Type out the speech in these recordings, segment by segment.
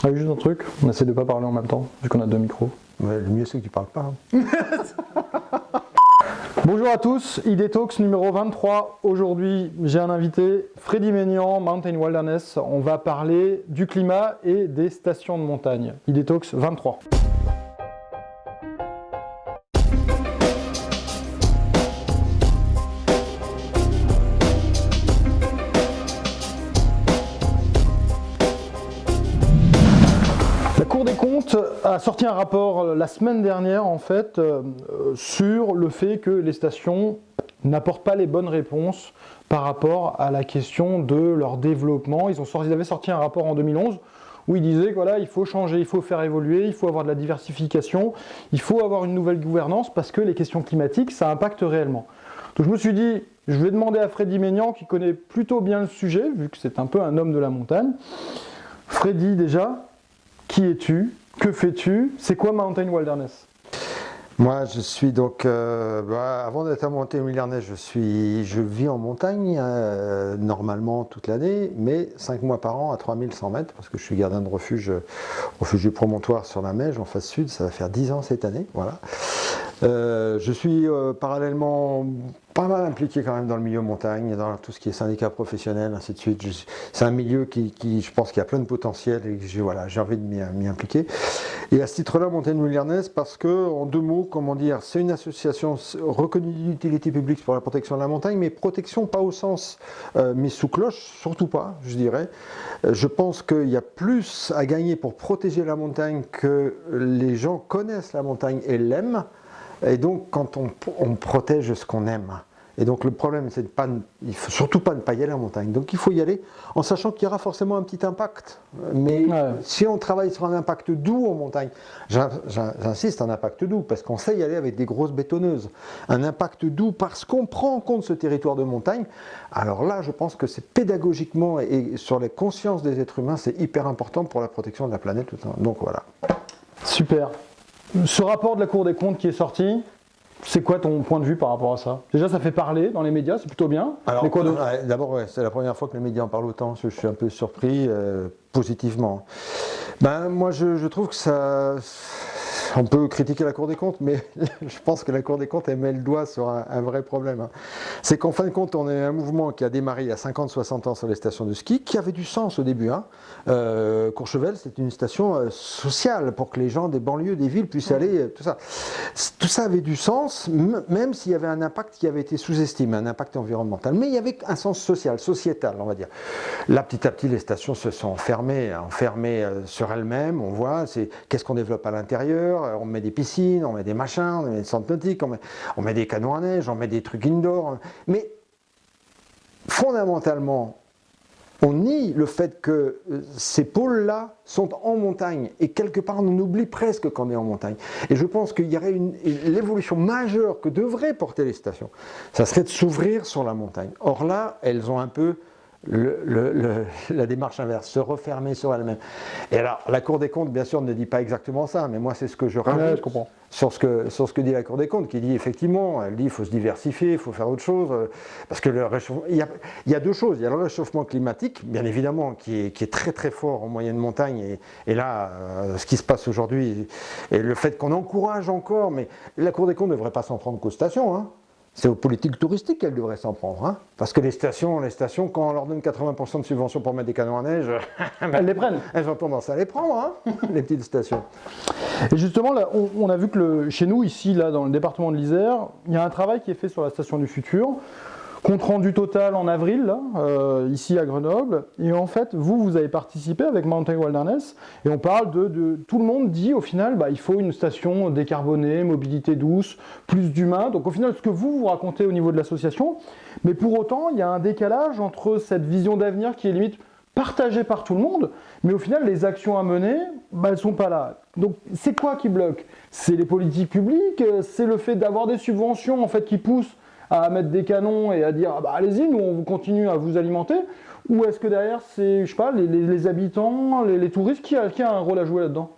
Ah, juste un truc, on essaie de pas parler en même temps, vu qu'on a deux micros. Ouais, le mieux c'est que tu parles pas. Hein. Bonjour à tous, ID Talks numéro 23. Aujourd'hui, j'ai un invité, Freddy Maignan, Mountain Wilderness. On va parler du climat et des stations de montagne. ID Talks 23. La Cour des comptes a sorti un rapport la semaine dernière en fait sur le fait que les stations n'apportent pas les bonnes réponses par rapport à la question de leur développement. Ils avaient sorti un rapport en 2011 où ils disaient que voilà, il faut changer, il faut faire évoluer, il faut avoir de la diversification, il faut avoir une nouvelle gouvernance parce que les questions climatiques, ça impacte réellement. Donc je me suis dit, je vais demander à Freddy Maignan qui connaît plutôt bien le sujet, vu que c'est un peu un homme de la montagne. Freddy déjà, qui es-tu? Que fais-tu? C'est quoi Mountain Wilderness? Moi, je suis donc, avant d'être à Mountain Wilderness, je vis en montagne normalement toute l'année, mais 5 mois par an à 3100 mètres, parce que je suis gardien de refuge du promontoire sur la Meije en face sud. Ça va faire 10 ans cette année, voilà. Je suis parallèlement pas mal impliqué quand même dans le milieu montagne, dans tout ce qui est syndicat professionnel, ainsi de suite. C'est un milieu qui je pense qu'il y a plein de potentiel et que j'ai envie de m'y impliquer. Et à ce titre-là, Mountain Wilderness, parce que, en deux mots, comment dire, c'est une association reconnue d'utilité publique pour la protection de la montagne, mais protection pas au sens mise sous cloche, surtout pas, je dirais. Je pense qu'il y a plus à gagner pour protéger la montagne que les gens connaissent la montagne et l'aiment. Et donc, quand on protège ce qu'on aime. Et donc, le problème, c'est il faut surtout pas ne pas y aller en montagne. Donc, il faut y aller en sachant qu'il y aura forcément un petit impact. Mais si on travaille sur un impact doux en montagne, j'insiste, un impact doux, parce qu'on sait y aller avec des grosses bétonneuses. Un impact doux parce qu'on prend en compte ce territoire de montagne. Alors là, je pense que c'est pédagogiquement et sur les consciences des êtres humains, c'est hyper important pour la protection de la planète. Donc, voilà. Super. Ce rapport de la Cour des comptes qui est sorti, c'est quoi ton point de vue par rapport à ça? Déjà, ça fait parler dans les médias, c'est plutôt bien. Alors, mais quoi d'autre? d'abord, c'est la première fois que les médias en parlent autant. Je suis un peu surpris, positivement. Ben, moi, je trouve que ça... On peut critiquer la Cour des comptes, mais je pense que la Cour des comptes, elle met le doigt sur un vrai problème. Hein. C'est qu'en fin de compte, on est un mouvement qui a démarré il y a 50-60 ans sur les stations de ski, qui avait du sens au début. Hein. Courchevel, c'était une station sociale pour que les gens des banlieues, des villes puissent aller, tout ça. Tout ça avait du sens, même s'il y avait un impact qui avait été sous-estimé, un impact environnemental. Mais il y avait un sens social, sociétal, on va dire. Là, petit à petit, les stations se sont enfermées sur elles-mêmes. On voit, qu'est-ce qu'on développe à l'intérieur. On met des piscines, on met des machins, on met des centres nautiques, on met des canons à neige, on met des trucs indoor. Mais fondamentalement, on nie le fait que ces pôles-là sont en montagne. Et quelque part, on oublie presque qu'on est en montagne. Et je pense qu'il y aurait l'évolution majeure que devraient porter les stations. Ça serait de s'ouvrir sur la montagne. Or là, elles ont un peu la démarche inverse, se refermer sur elle-même. Et alors, la Cour des comptes, bien sûr, ne dit pas exactement ça, mais moi, c'est ce que je rajoute je comprends. sur ce que dit la Cour des comptes, qui dit effectivement, elle dit il faut se diversifier, il faut faire autre chose, parce que le réchauffement, il y a deux choses. Il y a le réchauffement climatique, bien évidemment, qui est très très fort en moyenne montagne, et là, ce qui se passe aujourd'hui, et le fait qu'on encourage encore, mais la Cour des comptes ne devrait pas s'en prendre qu'aux stations, hein. C'est aux politiques touristiques qu'elles devraient s'en prendre. Hein. Parce que les stations, quand on leur donne 80% de subventions pour mettre des canons à neige, elles les prennent. Elles ont tendance à les prendre, hein, les petites stations. Et justement, là, on a vu que chez nous, ici, là, dans le département de l'Isère, il y a un travail qui est fait sur la station du futur. Compte rendu total en avril, là, ici à Grenoble. Et en fait, vous avez participé avec Mountain Wilderness. Et on parle tout le monde dit au final, il faut une station décarbonée, mobilité douce, plus d'humains. Donc au final, ce que vous racontez au niveau de l'association. Mais pour autant, il y a un décalage entre cette vision d'avenir qui est limite partagée par tout le monde. Mais au final, les actions à mener, elles ne sont pas là. Donc c'est quoi qui bloque? C'est les politiques publiques, c'est le fait d'avoir des subventions en fait, qui poussent à mettre des canons et à dire allez-y, nous on continue à vous alimenter, ou est-ce que derrière c'est, je sais pas, les habitants, les touristes, qui a un rôle à jouer là-dedans?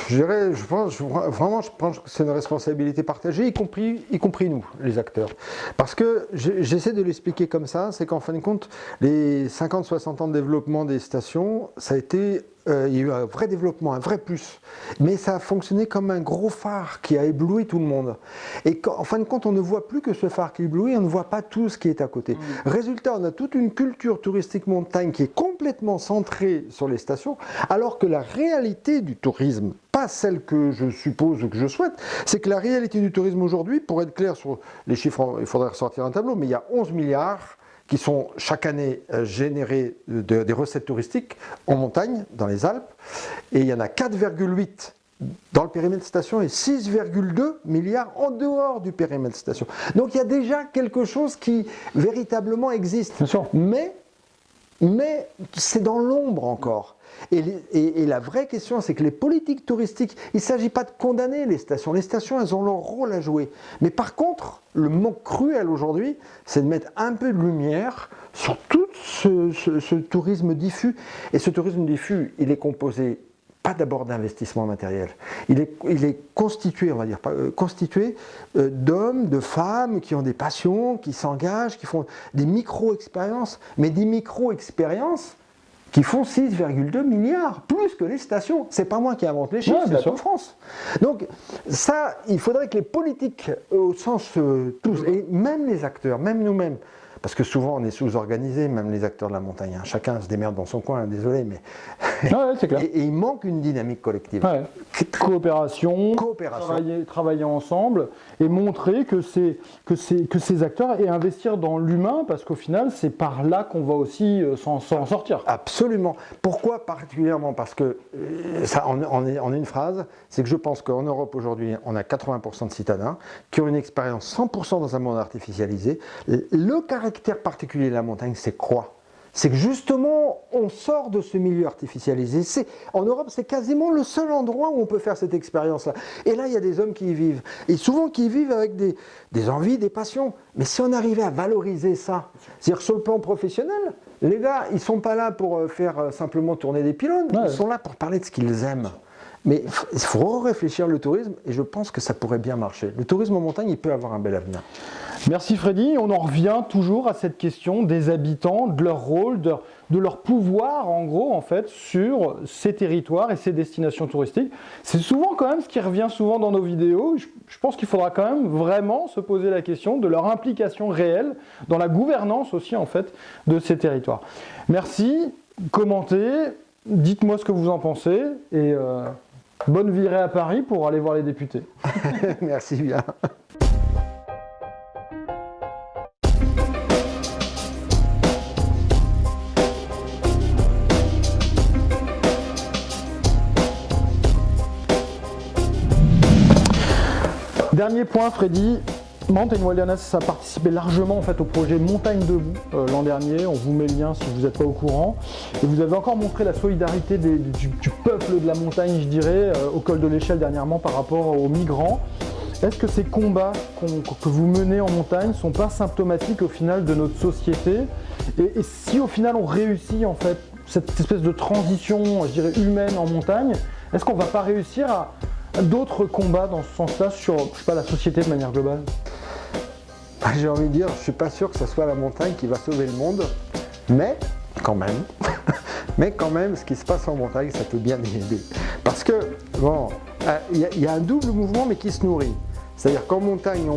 Je pense que c'est une responsabilité partagée, y compris nous, les acteurs. Parce que j'essaie de l'expliquer comme ça, c'est qu'en fin de compte, les 50-60 ans de développement des stations, ça a été il y a eu un vrai développement, un vrai plus. Mais ça a fonctionné comme un gros phare qui a ébloui tout le monde. Et en fin de compte, on ne voit plus que ce phare qui éblouit, on ne voit pas tout ce qui est à côté. Résultat, on a toute une culture touristique montagne qui est complètement centrée sur les stations, alors que la réalité du tourisme, pas celle que je suppose ou que je souhaite, c'est que la réalité du tourisme aujourd'hui, pour être clair sur les chiffres, il faudrait ressortir un tableau, mais il y a 11 milliards qui sont chaque année générés des recettes touristiques en montagne, dans les Alpes, et il y en a 4,8 dans le périmètre station et 6,2 milliards en dehors du périmètre station. Donc il y a déjà quelque chose qui véritablement existe. Bien sûr. Mais c'est dans l'ombre encore. Et la vraie question, c'est que les politiques touristiques, il ne s'agit pas de condamner les stations. Les stations, elles ont leur rôle à jouer. Mais par contre, le manque cruel aujourd'hui, c'est de mettre un peu de lumière sur tout ce tourisme diffus. Et ce tourisme diffus, il est composé pas d'abord d'investissement matériel. Il est constitué, on va dire, constitué d'hommes, de femmes qui ont des passions, qui s'engagent, qui font des micro-expériences, mais des micro-expériences qui font 6,2 milliards, plus que les stations. C'est pas moi qui invente les chiffres, c'est la France. Donc ça, il faudrait que les politiques, au sens tous, et même les acteurs, même nous-mêmes, parce que souvent on est sous-organisés, même les acteurs de la montagne, hein. Chacun se démerde dans son coin, désolé, mais... Ouais, c'est clair. Et il manque une dynamique collective. Ouais. Coopération. Travailler ensemble et montrer que ces acteurs et investir dans l'humain, parce qu'au final, c'est par là qu'on va aussi s'en sortir. Absolument. Pourquoi particulièrement? Parce que, ça, en une phrase, c'est que je pense qu'en Europe aujourd'hui, on a 80% de citadins qui ont une expérience 100% dans un monde artificialisé. Le caractère particulier de la montagne, c'est quoi? C'est que justement, on sort de ce milieu artificialisé. En Europe, c'est quasiment le seul endroit où on peut faire cette expérience-là. Et là, il y a des hommes qui y vivent. Et souvent qui y vivent avec des envies, des passions. Mais si on arrivait à valoriser ça, c'est-à-dire sur le plan professionnel, les gars, ils ne sont pas là pour faire simplement tourner des pylônes. Ils sont là pour parler de ce qu'ils aiment. Mais il faut réfléchir le tourisme et je pense que ça pourrait bien marcher. Le tourisme en montagne, il peut avoir un bel avenir. Merci Freddy. On en revient toujours à cette question des habitants, de leur rôle, de leur pouvoir en gros en fait sur ces territoires et ces destinations touristiques. C'est souvent quand même ce qui revient souvent dans nos vidéos. Je pense qu'il faudra quand même vraiment se poser la question de leur implication réelle dans la gouvernance aussi en fait de ces territoires. Merci, commentez, dites-moi ce que vous en pensez et bonne virée à Paris pour aller voir les députés. Merci bien. Dernier point, Freddy. Mountain Wilderness a participé largement en fait, au projet Montagne Debout l'an dernier. On vous met le lien si vous n'êtes pas au courant. Et vous avez encore montré la solidarité du peuple de la montagne, je dirais, au col de l'Échelle dernièrement par rapport aux migrants. Est-ce que ces combats que vous menez en montagne ne sont pas symptomatiques au final de notre société et si au final on réussit en fait cette espèce de transition, je dirais, humaine en montagne, est-ce qu'on ne va pas réussir à d'autres combats dans ce sens-là sur, je sais pas, la société de manière globale? J'ai envie de dire, je ne suis pas sûr que ce soit la montagne qui va sauver le monde, mais quand même, ce qui se passe en montagne, ça peut bien aider. Parce que, bon, il y a un double mouvement, mais qui se nourrit. C'est-à-dire qu'en montagne,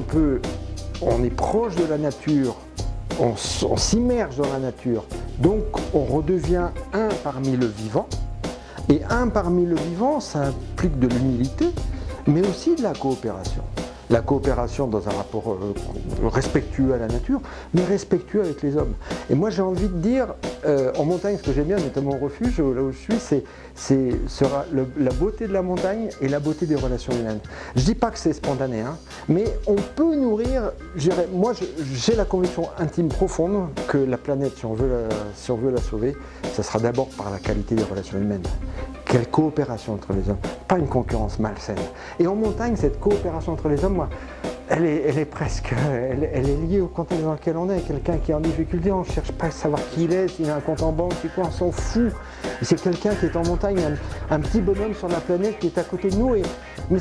on est proche de la nature, on s'immerge dans la nature, donc on redevient un parmi le vivant. Et un parmi le vivant, ça implique de l'humilité, mais aussi de la coopération. La coopération dans un rapport respectueux à la nature, mais respectueux avec les hommes. Et moi j'ai envie de dire, en montagne, ce que j'aime bien, notamment au refuge, là où je suis, sera la beauté de la montagne et la beauté des relations humaines. Je ne dis pas que c'est spontané, hein, mais on peut nourrir, moi j'ai la conviction intime profonde que la planète, si on veut la sauver, ça sera d'abord par la qualité des relations humaines. Quelle coopération entre les hommes, pas une concurrence malsaine. Et en montagne, cette coopération entre les hommes, moi, elle est presque, elle est liée au contexte dans lequel on est. Quelqu'un qui est en difficulté, on ne cherche pas à savoir qui il est, s'il a un compte en banque, c'est quoi, on s'en fout. C'est quelqu'un qui est en montagne, un petit bonhomme sur la planète qui est à côté de nous. Mais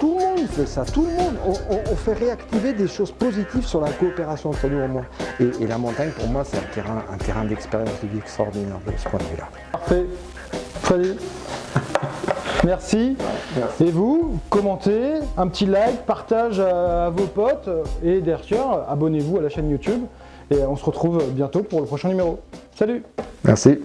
tout le monde fait ça, tout le monde. On fait réactiver des choses positives sur la coopération entre nous en moins. Et la montagne, pour moi, c'est un terrain d'expérience de vie extraordinaire de ce point de vue-là. Parfait. Salut. Merci. Et vous, commentez, un petit like, partage à vos potes et derrière, abonnez-vous à la chaîne YouTube et on se retrouve bientôt pour le prochain numéro. Salut. Merci.